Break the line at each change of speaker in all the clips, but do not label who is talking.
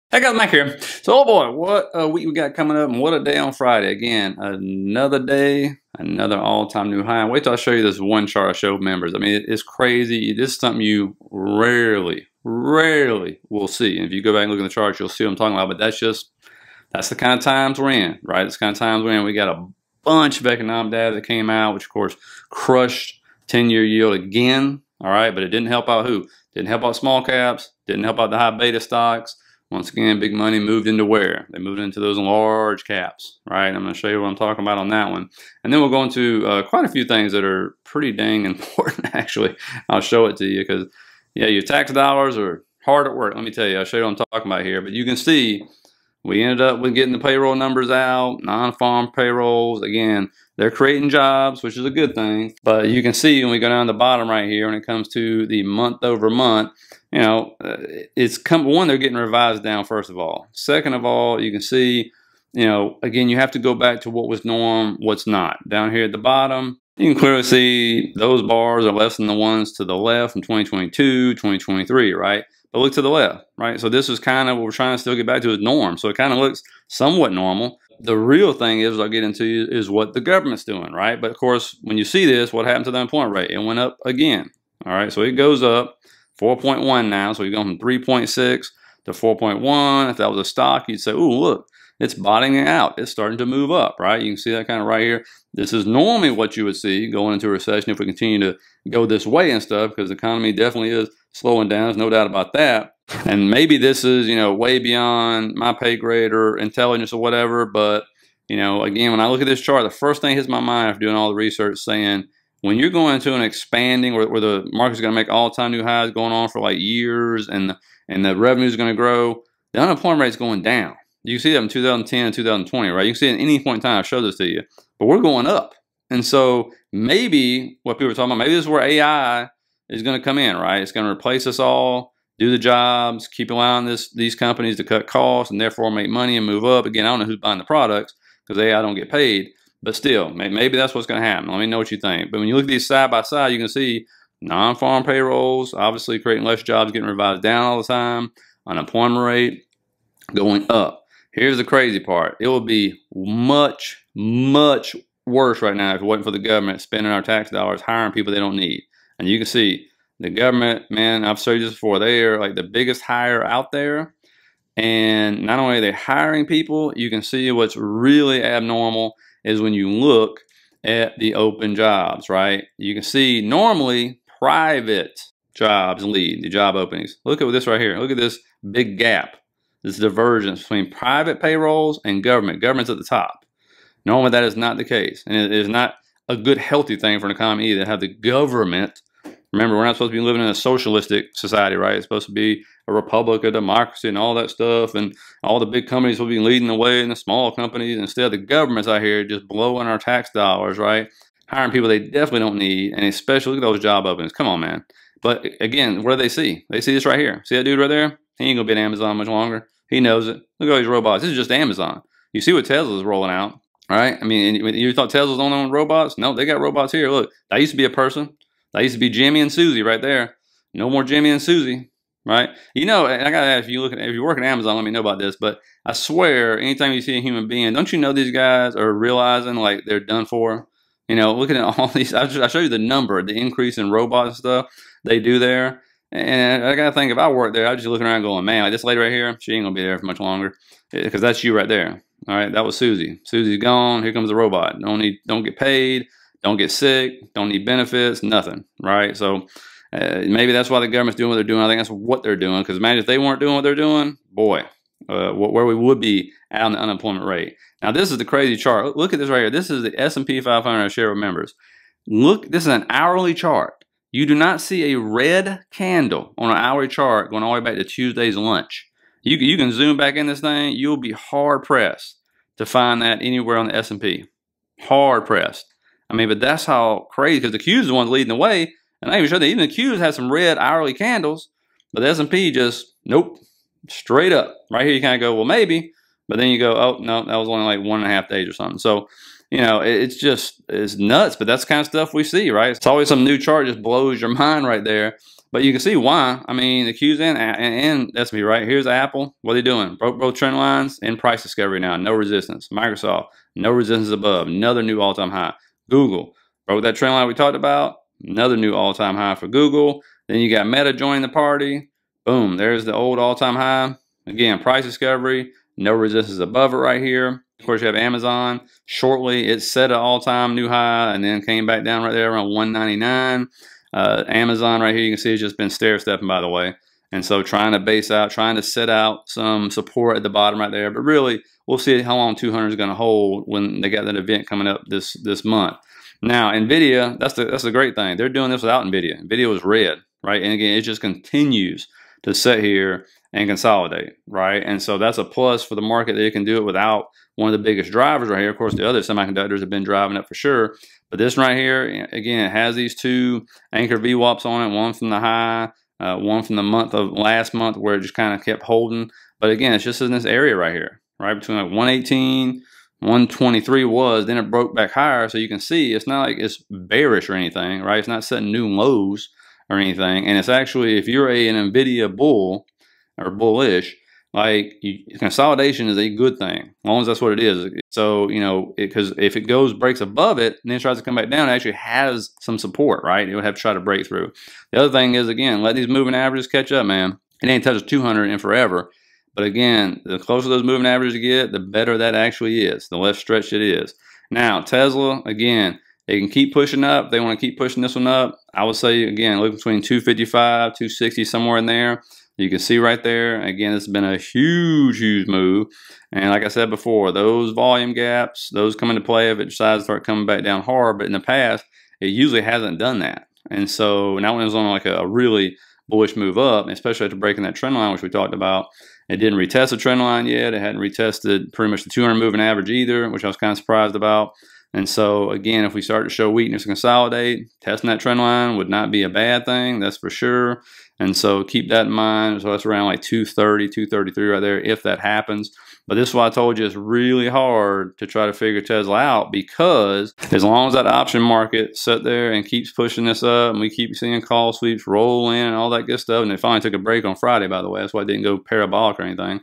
Hey guys, Mike here. So, oh boy, what a week we got coming up, and what a day on Friday. Again, another day, another all-time new high. Wait till I show you this one chart I showed members. I mean, it's crazy. This is something you rarely will see. And if you go back and look at the charts, you'll see what I'm talking about. But that's the kind of times we're in, right? It's the kind of times we're in. We got a bunch of economic data that came out, which of course crushed 10-year yield again. All right, but it didn't help out who? Didn't help out small caps. Didn't help out the high beta stocks. Once again, big money moved into where? They moved into those large caps, right? I'm going to show you what I'm talking about on that one. And then we'll go into quite a few things that are pretty dang important, actually. I'll show it to you because, yeah, your tax dollars are hard at work. Let me tell you, I'll show you what I'm talking about here. But you can see we ended up with getting the payroll numbers out, non-farm payrolls. Again, they're creating jobs, which is a good thing. But you can see when we go down the bottom right here, when it comes to the month over month, you know, one, they're getting revised down, first of all. Second of all, you can see, you know, again, you have to go back to what was norm, what's not. Down here at the bottom, you can clearly see those bars are less than the ones to the left from 2022, 2023, right? But look to the left, right? So this is kind of what we're trying to still get back to as norm. So it kind of looks somewhat normal. The real thing is, I'll get into, is what the government's doing, right? But of course, when you see this, what happened to the unemployment rate? It went up again, all right? So it goes up. 4.1 now, so we've gone from 3.6 to 4.1. If that was a stock, you'd say, "Ooh, look, it's bottoming out. It's starting to move up," right? You can see that kind of right here. This is normally what you would see going into a recession if we continue to go this way and stuff, because the economy definitely is slowing down. There's no doubt about that. And maybe this is, you know, way beyond my pay grade or intelligence or whatever, but, you know, again, when I look at this chart, the first thing that hits my mind after doing all the research saying, when you're going into an expanding where the market's going to make all-time new highs going on for like years and the revenue is going to grow, the unemployment rate's going down. You can see that in 2010 and 2020, right? You can see it at any point in time. I'll show this to you. But we're going up. And so maybe what people are talking about, maybe this is where AI is going to come in, right? It's going to replace us all, do the jobs, keep allowing these companies to cut costs and therefore make money and move up. Again, I don't know who's buying the products because AI don't get paid. But still, maybe that's what's going to happen. Let me know what you think. But when you look at these side by side, you can see non-farm payrolls, obviously creating less jobs, getting revised down all the time. Unemployment rate going up. Here's the crazy part. It would be much, much worse right now if it wasn't for the government spending our tax dollars, hiring people they don't need. And you can see the government, man, I've showed you this before, they are like the biggest hire out there. And not only are they hiring people, you can see what's really abnormal is when you look at the open jobs, right? You can see normally private jobs lead the job openings. Look at this right here. Look at this big gap, this divergence between private payrolls and government. Government's at the top. Normally that is not the case. And it is not a good, healthy thing for an economy either to have the government. Remember, we're not supposed to be living in a socialistic society, right? It's supposed to be a republic, a democracy, and all that stuff. And all the big companies will be leading the way, and the small companies. Instead, the government's out here just blowing our tax dollars, right? Hiring people they definitely don't need, and especially look at those job openings. Come on, man. But again, what do they see? They see this right here. See that dude right there? He ain't gonna be at Amazon much longer. He knows it. Look at all these robots. This is just Amazon. You see what Tesla's rolling out, all right? I mean, you thought Tesla's only on robots? No, they got robots here. Look, that used to be a person. That used to be Jimmy and Susie right there. No more Jimmy and Susie, right? You know, I gotta ask, if you work at Amazon, let me know about this. But I swear, anytime you see a human being, don't you know these guys are realizing like they're done for? You know, looking at all these, I show you the number, the increase in robots and stuff they do there. And I gotta think, if I worked there, I'd just be looking around going, man, like this lady right here, she ain't gonna be there for much longer, because that's you right there. All right, that was Susie. Susie's gone. Here comes the robot. Don't get paid. Don't get sick, don't need benefits, nothing, right? So maybe that's why the government's doing what they're doing. I think that's what they're doing, because imagine if they weren't doing what they're doing, boy, where we would be at on the unemployment rate. Now, this is the crazy chart. Look at this right here. This is the S&P 500 share of members. Look, this is an hourly chart. You do not see a red candle on an hourly chart going all the way back to Tuesday's lunch. You can zoom back in this thing. You'll be hard-pressed to find that anywhere on the S&P. Hard-pressed. I mean, but that's how crazy, because the Qs is the ones leading the way, and I even showed that even the Qs have some red hourly candles, but the S&P just, nope, straight up. Right here you kind of go, well, maybe, but then you go, oh, no, that was only like 1.5 days or something. So, you know, it's nuts, but that's the kind of stuff we see, right? It's always some new chart just blows your mind right there. But you can see why. I mean, the Q's and S&P, right? Here's Apple. What are they doing? Broke both trend lines in price discovery now. No resistance. Microsoft, no resistance above. Another new all-time high. Google, broke that trend line we talked about. Another new all-time high for Google. Then you got Meta joining the party. Boom, there's the old all-time high. Again, price discovery. No resistance above it right here. Of course, you have Amazon. Shortly, it set an all-time new high and then came back down right there around 199. Amazon right here, you can see it's just been stair-stepping, by the way. And so trying to base out, trying to set out some support at the bottom right there. But really, we'll see how long 200 is going to hold when they got that event coming up this month. Now, NVIDIA, that's the great thing. They're doing this without NVIDIA. NVIDIA was red, right? And again, it just continues to sit here and consolidate, right? And so that's a plus for the market that it can do it without one of the biggest drivers right here. Of course, the other semiconductors have been driving it for sure. But this right here, again, it has these two anchor VWAPs on it, one from the high, one from the month of last month where it just kind of kept holding. But again, it's just in this area right here, right? Between like 118, 123 was, then it broke back higher. So you can see it's not like it's bearish or anything, right? It's not setting new lows or anything. And it's actually, if you're an NVIDIA bull or bullish, like consolidation is a good thing, as long as that's what it is. So, you know, because if it breaks above it and then tries to come back down, it actually has some support, right? It would have to try to break through. The other thing is, again, let these moving averages catch up, man. It ain't touched 200 in forever. But again, the closer those moving averages you get, the better that actually is, the less stretched it is. Now, Tesla, again, they can keep pushing up. They want to keep pushing this one up. I would say, again, look between 255, 260, somewhere in there. You can see right there, again, it's been a huge, huge move. And like I said before, those volume gaps, those come into play if it decides to start coming back down hard. But in the past, it usually hasn't done that. And so now when it was on like a really bullish move up, especially after breaking that trend line, which we talked about, it didn't retest the trend line yet. It hadn't retested pretty much the 200 moving average either, which I was kind of surprised about. And so, again, if we start to show weakness and consolidate, testing that trend line would not be a bad thing, that's for sure. And so keep that in mind. So that's around like 230, 233 right there if that happens. But this is why I told you it's really hard to try to figure Tesla out, because as long as that option market sits there and keeps pushing this up and we keep seeing call sweeps roll in and all that good stuff, and it finally took a break on Friday, by the way. That's why it didn't go parabolic or anything,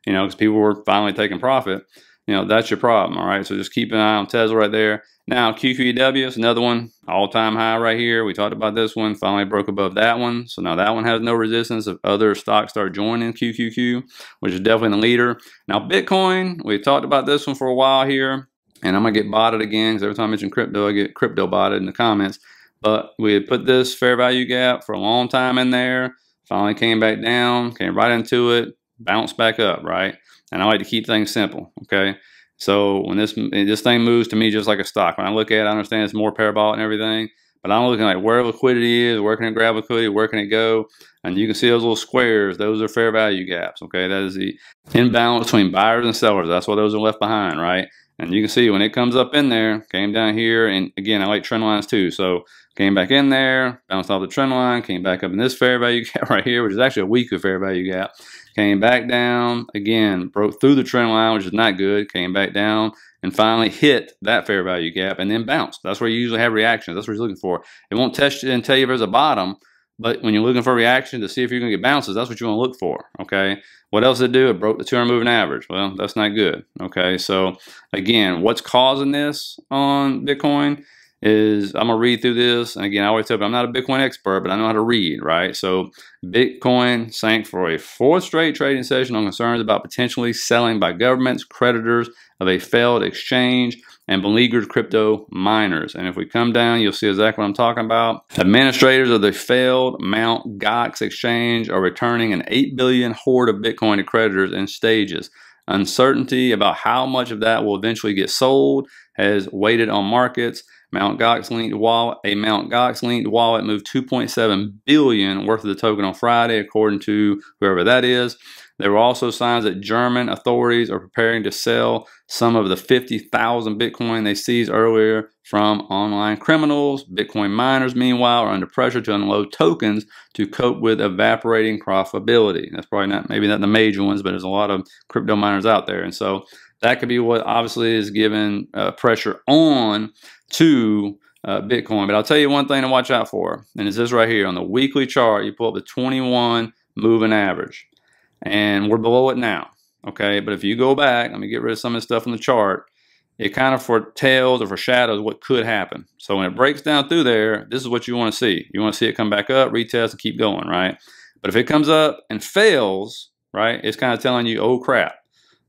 you know, because people were finally taking profit. You know, that's your problem, all right? So just keep an eye on Tesla right there. Now, QQEW is another one, all-time high right here. We talked about this one, finally broke above that one. So now that one has no resistance if other stocks start joining QQQ, which is definitely the leader. Now, Bitcoin, we talked about this one for a while here, and I'm going to get botted again because every time I mention crypto, I get crypto botted in the comments. But we had put this fair value gap for a long time in there, finally came back down, came right into it, bounced back up, right? And I like to keep things simple, okay? So when this thing moves to me just like a stock, when I look at it, I understand it's more parabolic and everything, but I'm looking at where liquidity is, where can it grab liquidity, where can it go? And you can see those little squares, those are fair value gaps, okay? That is the imbalance between buyers and sellers. That's why those are left behind, right? And you can see when it comes up in there, came down here, and again, I like trend lines too. So came back in there, bounced off the trend line, came back up in this fair value gap right here, which is actually a weaker fair value gap. Came back down, again, broke through the trend line, which is not good, came back down, and finally hit that fair value gap, and then bounced. That's where you usually have reactions. That's what you're looking for. It won't test you and tell you if there's a bottom, but when you're looking for a reaction to see if you're going to get bounces, that's what you want to look for, okay? What else did it do? It broke the 200 moving average. Well, that's not good, okay? So, again, what's causing this on Bitcoin is, I'm going to read through this. And again, I always tell you, I'm not a Bitcoin expert, but I know how to read, right? So Bitcoin sank for a fourth straight trading session on concerns about potentially selling by governments, creditors of a failed exchange, and beleaguered crypto miners. And if we come down, you'll see exactly what I'm talking about. Administrators of the failed Mt. Gox exchange are returning an 8 billion hoard of Bitcoin to creditors in stages. Uncertainty about how much of that will eventually get sold has weighted on markets. A Mt. Gox linked wallet moved 2.7 billion worth of the token on Friday, according to whoever that is. There were also signs that German authorities are preparing to sell some of the 50,000 Bitcoin they seized earlier from online criminals. Bitcoin miners, meanwhile, are under pressure to unload tokens to cope with evaporating profitability. That's probably not, maybe not the major ones, but there's a lot of crypto miners out there. And so that could be what obviously is giving pressure on to Bitcoin. But I'll tell you one thing to watch out for, and it's this right here. On the weekly chart, you pull up the 21 moving average, and we're below it now. Okay, but if you go back, let me get rid of some of the stuff on the chart. It kind of foretells or foreshadows what could happen. So when it breaks down through there, this is what you want to see. You want to see it come back up, retest, and keep going, right? But if it comes up and fails, right, it's kind of telling you, oh crap,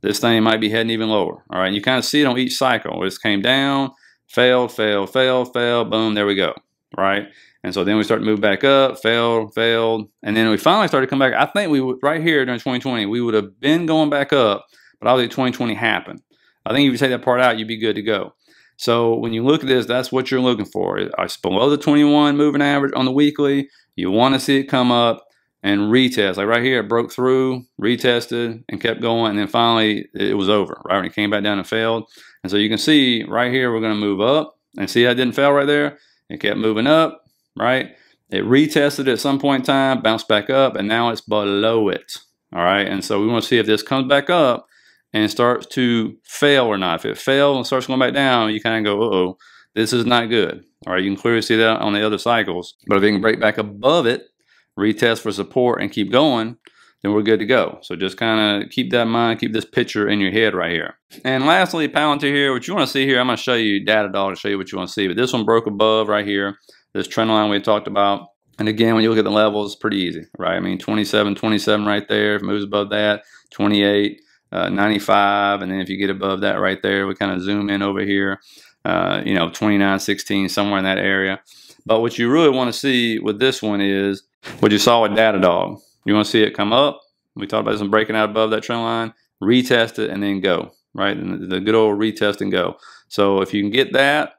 this thing might be heading even lower. All right, and you kind of see it on each cycle. It just came down, failed, failed, failed, failed, boom, there we go, right? And so then we start to move back up, failed, and then we finally started to come back. I think we would, right here during 2020, we would have been going back up, but obviously 2020 happened. I think if you take that part out, you'd be good to go. So when you look at this, that's what you're looking for. It's below the 21 moving average on the weekly. You want to see it come up and retest. Like right here, it broke through, retested, and kept going, and then finally it was over, right? When it came back down and failed. And so you can see right here, we're going to move up, and see that didn't fail right there? It kept moving up, right? It retested at some point in time, bounced back up, and now it's below it, all right? And so we want to see if this comes back up and starts to fail or not. If it fails and starts going back down, you kind of go, uh-oh, this is not good. All right, you can clearly see that on the other cycles. But if it can break back above it, retest for support, and keep going, then we're good to go. So just kind of keep that in mind, keep this picture in your head right here. And lastly, Palantir here, what you want to see here, I'm going to show you Datadog to show you what you want to see. But this one broke above right here, this trend line we talked about. And again, when you look at the levels, it's pretty easy, right? I mean, 27 right there. If it moves above that, 28. 95, and then if you get above that right there, we kind of zoom in over here, you know, 29, 16, somewhere in that area. But what you really want to see with this one is what you saw with Datadog. You want to see it come up. We talked about this one breaking out above that trend line, retest it, and then go, right? And the good old retest and go. So if you can get that,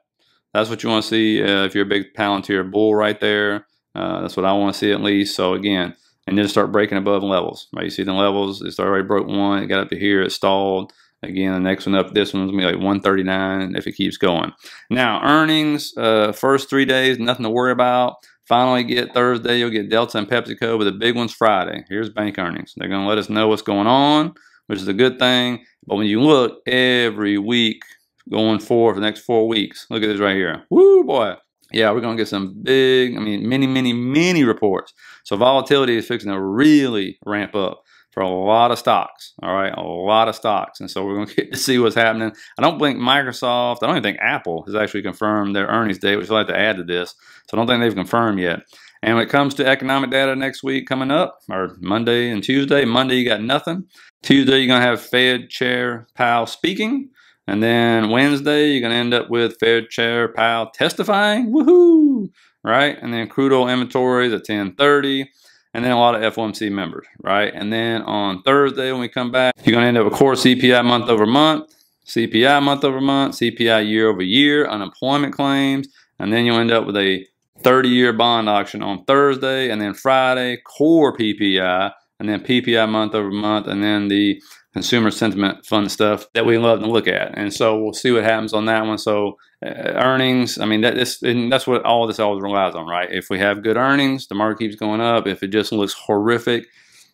that's what you want to see. If you're a big Palantir bull right there, that's what I want to see at least. So again, and then start breaking above levels, right? You see the levels, it's already broke one, it got up to here, it stalled. Again, the next one up, this one's gonna be like 139 if it keeps going. Now, earnings, first 3 days, nothing to worry about. Finally get Thursday, you'll get Delta and PepsiCo, but the big one's Friday. Here's bank earnings. They're gonna let us know what's going on, which is a good thing. But when you look every week going forward for the next 4 weeks, look at this right here. Woo, boy. Yeah, we're going to get some big, I mean, many reports. So volatility is fixing to really ramp up for a lot of stocks, all right? A lot of stocks. And so we're going to get to see what's happening. I don't think Microsoft, I don't even think Apple has actually confirmed their earnings date, which I'll have to add to this. So I don't think they've confirmed yet. And when it comes to economic data next week coming up, or Monday and Tuesday, Monday you got nothing. Tuesday you're going to have Fed Chair Powell speaking. And then Wednesday, you're going to end up with Fed Chair Powell testifying. Woohoo! Right? And then crude oil inventories at 10:30. And then a lot of FOMC members. Right? And then on Thursday, when we come back, you're going to end up with core CPI month over month, CPI month over month, CPI year over year, unemployment claims. And then you'll end up with a 30-year bond auction on Thursday. And then Friday, core PPI. And then PPI month over month. And then the consumer sentiment fun stuff that we love to look at. And so we'll see what happens on that one. So earnings, I mean, that's what all this always relies on, right? If we have good earnings, the market keeps going up. If it just looks horrific,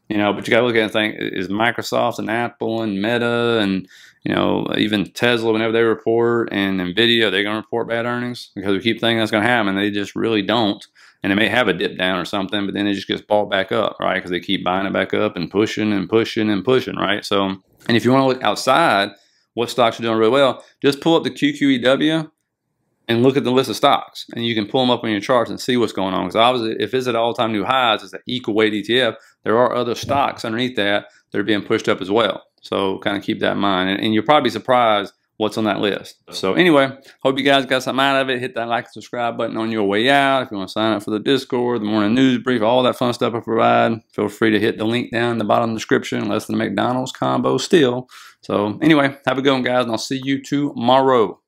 you know, but you got to look at it and think, is Microsoft and Apple and Meta and, you know, even Tesla, whenever they report, and NVIDIA, are they going to report bad earnings? Because we keep thinking that's going to happen. They just really don't. And they may have a dip down or something, but then it just gets bought back up, right? Because they keep buying it back up and pushing and pushing and pushing, right? So, and if you want to look outside, what stocks are doing really well, just pull up the QQEW and look at the list of stocks. And you can pull them up on your charts and see what's going on. Because obviously, if it's at all-time new highs, it's an equal weight ETF, there are other stocks underneath that that are being pushed up as well. So kind of keep that in mind. And you'll probably be surprised what's on that list. So anyway, hope you guys got something out of it. Hit that like and subscribe button on your way out. If you want to sign up for the Discord, the morning news brief, all that fun stuff I provide, feel free to hit the link down in the bottom of the description. Less than a McDonald's combo still. So anyway, have a good one, guys, and I'll see you tomorrow.